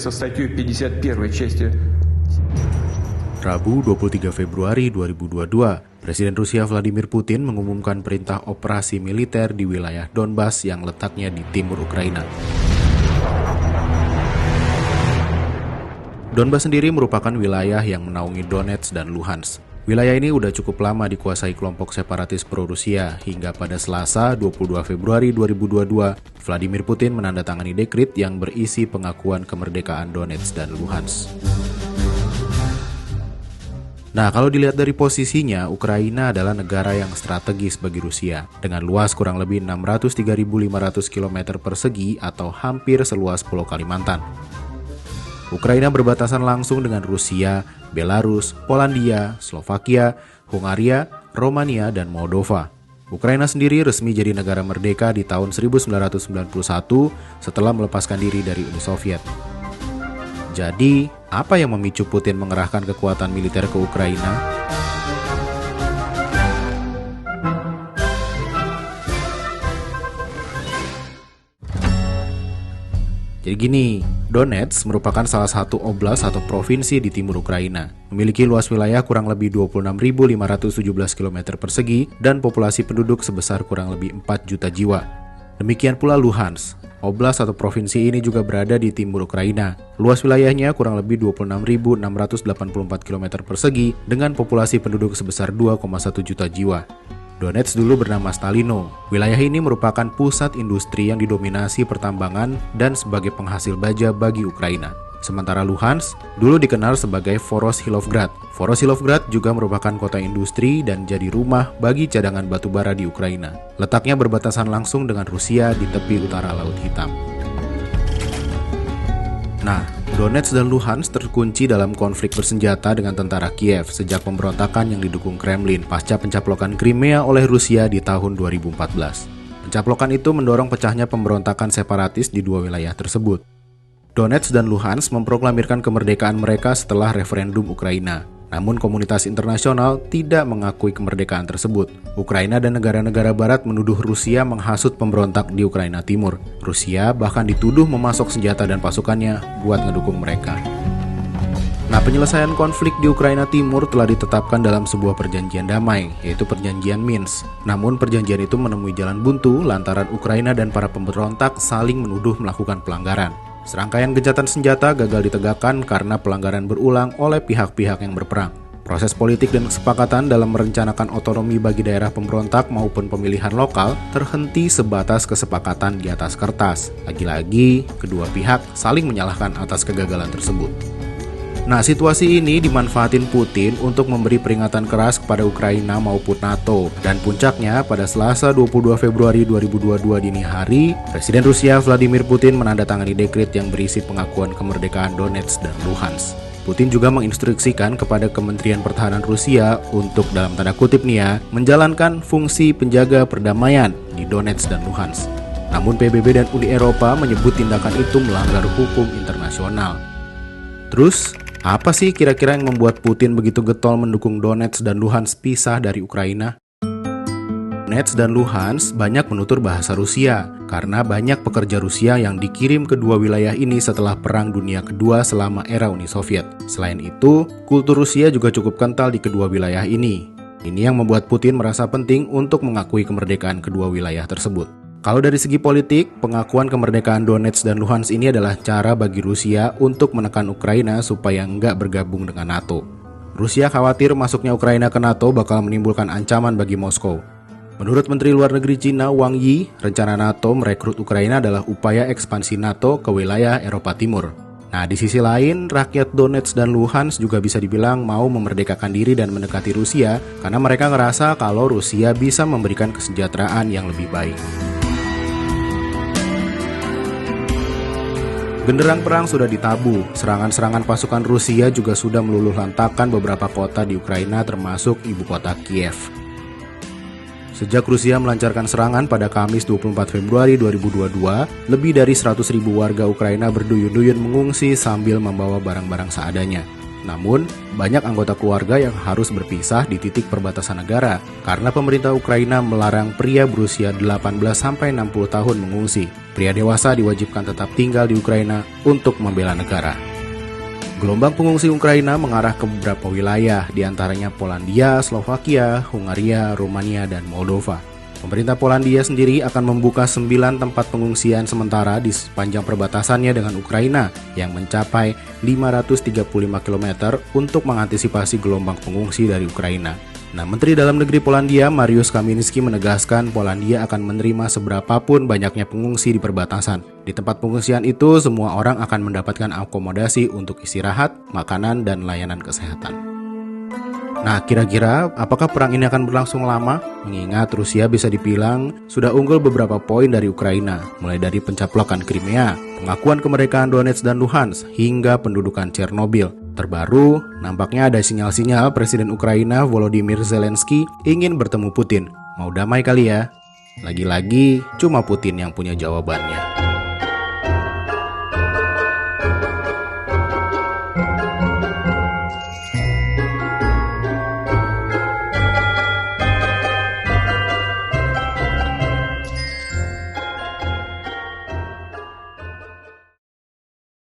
со статьей 51 части. Rabu 23 Februari 2022, Presiden Rusia Vladimir Putin mengumumkan perintah operasi militer di wilayah Donbas yang letaknya di timur Ukraina. Donbas sendiri merupakan wilayah yang menaungi Donetsk dan Luhansk. Wilayah ini udah cukup lama dikuasai kelompok separatis pro-Rusia hingga pada Selasa 22 Februari 2022, Vladimir Putin menandatangani dekret yang berisi pengakuan kemerdekaan Donetsk dan Luhansk. Nah, kalau dilihat dari posisinya, Ukraina adalah negara yang strategis bagi Rusia, dengan luas kurang lebih 603.500 km persegi atau hampir seluas Pulau Kalimantan. Ukraina berbatasan langsung dengan Rusia, Belarus, Polandia, Slovakia, Hungaria, Romania, dan Moldova. Ukraina sendiri resmi jadi negara merdeka di tahun 1991 setelah melepaskan diri dari Uni Soviet. Jadi, apa yang memicu Putin mengerahkan kekuatan militer ke Ukraina? Jadi gini, Donetsk merupakan salah satu oblast atau provinsi di timur Ukraina. Memiliki luas wilayah kurang lebih 26.517 km persegi dan populasi penduduk sebesar kurang lebih 4 juta jiwa. Demikian pula Luhansk. Oblast atau provinsi ini juga berada di timur Ukraina. Luas wilayahnya kurang lebih 26.684 km persegi dengan populasi penduduk sebesar 2,1 juta jiwa. Donetsk dulu bernama Stalino. Wilayah ini merupakan pusat industri yang didominasi pertambangan dan sebagai penghasil baja bagi Ukraina. Sementara Luhansk dulu dikenal sebagai Voroshillovgrad. Voroshillovgrad juga merupakan kota industri dan jadi rumah bagi cadangan batu bara di Ukraina. Letaknya berbatasan langsung dengan Rusia di tepi utara Laut Hitam. Nah, Donetsk dan Luhansk terkunci dalam konflik bersenjata dengan tentara Kiev sejak pemberontakan yang didukung Kremlin pasca pencaplokan Crimea oleh Rusia di tahun 2014. Pencaplokan itu mendorong pecahnya pemberontakan separatis di dua wilayah tersebut. Donetsk dan Luhansk memproklamirkan kemerdekaan mereka setelah referendum Ukraina. Namun komunitas internasional tidak mengakui kemerdekaan tersebut. Ukraina dan negara-negara barat menuduh Rusia menghasut pemberontak di Ukraina Timur. Rusia bahkan dituduh memasok senjata dan pasukannya buat ngedukung mereka. Nah, penyelesaian konflik di Ukraina Timur telah ditetapkan dalam sebuah perjanjian damai, yaitu perjanjian Minsk. Namun perjanjian itu menemui jalan buntu lantaran Ukraina dan para pemberontak saling menuduh melakukan pelanggaran. Serangkaian gencatan senjata gagal ditegakkan karena pelanggaran berulang oleh pihak-pihak yang berperang. Proses politik dan kesepakatan dalam merencanakan otonomi bagi daerah pemberontak maupun pemilihan lokal terhenti sebatas kesepakatan di atas kertas. Lagi-lagi, kedua pihak saling menyalahkan atas kegagalan tersebut. Nah, situasi ini dimanfaatin Putin untuk memberi peringatan keras kepada Ukraina maupun NATO. Dan puncaknya, pada Selasa 22 Februari 2022 dini hari, Presiden Rusia Vladimir Putin menandatangani dekret yang berisi pengakuan kemerdekaan Donetsk dan Luhansk. Putin juga menginstruksikan kepada Kementerian Pertahanan Rusia untuk dalam tanda kutip nih ya, menjalankan fungsi penjaga perdamaian di Donetsk dan Luhansk. Namun PBB dan Uni Eropa menyebut tindakan itu melanggar hukum internasional. Terus, apa sih kira-kira yang membuat Putin begitu getol mendukung Donetsk dan Luhansk pisah dari Ukraina? Donetsk dan Luhansk banyak menutur bahasa Rusia karena banyak pekerja Rusia yang dikirim ke dua wilayah ini setelah Perang Dunia Kedua selama era Uni Soviet. Selain itu, kultur Rusia juga cukup kental di kedua wilayah ini. Ini yang membuat Putin merasa penting untuk mengakui kemerdekaan kedua wilayah tersebut. Kalau dari segi politik, pengakuan kemerdekaan Donetsk dan Luhansk ini adalah cara bagi Rusia untuk menekan Ukraina supaya enggak bergabung dengan NATO. Rusia khawatir masuknya Ukraina ke NATO bakal menimbulkan ancaman bagi Moskow. Menurut Menteri Luar Negeri Cina Wang Yi, rencana NATO merekrut Ukraina adalah upaya ekspansi NATO ke wilayah Eropa Timur. Nah, di sisi lain, rakyat Donetsk dan Luhansk juga bisa dibilang mau memerdekakan diri dan mendekati Rusia karena mereka ngerasa kalau Rusia bisa memberikan kesejahteraan yang lebih baik. Genderang perang sudah ditabuh, serangan-serangan pasukan Rusia juga sudah meluluh lantakkan beberapa kota di Ukraina termasuk ibu kota Kiev. Sejak Rusia melancarkan serangan pada Kamis 24 Februari 2022, lebih dari 100.000 warga Ukraina berduyun-duyun mengungsi sambil membawa barang-barang seadanya. Namun, banyak anggota keluarga yang harus berpisah di titik perbatasan negara karena pemerintah Ukraina melarang pria berusia 18-60 tahun mengungsi. Pria dewasa diwajibkan tetap tinggal di Ukraina untuk membela negara. Gelombang pengungsi Ukraina mengarah ke beberapa wilayah, diantaranya Polandia, Slovakia, Hungaria, Rumania, dan Moldova. Pemerintah Polandia sendiri akan membuka 9 tempat pengungsian sementara di sepanjang perbatasannya dengan Ukraina yang mencapai 535 km untuk mengantisipasi gelombang pengungsi dari Ukraina. Nah, Menteri Dalam Negeri Polandia, Mariusz Kamiński menegaskan Polandia akan menerima seberapapun banyaknya pengungsi di perbatasan. Di tempat pengungsian itu, semua orang akan mendapatkan akomodasi untuk istirahat, makanan, dan layanan kesehatan. Nah, kira-kira apakah perang ini akan berlangsung lama? Mengingat Rusia bisa dibilang sudah unggul beberapa poin dari Ukraina, mulai dari pencaplokan Crimea, pengakuan kemerdekaan Donetsk dan Luhansk, hingga pendudukan Chernobyl. Terbaru, nampaknya ada sinyal-sinyal Presiden Ukraina Volodymyr Zelensky ingin bertemu Putin. Mau damai kali ya? Lagi-lagi, cuma Putin yang punya jawabannya.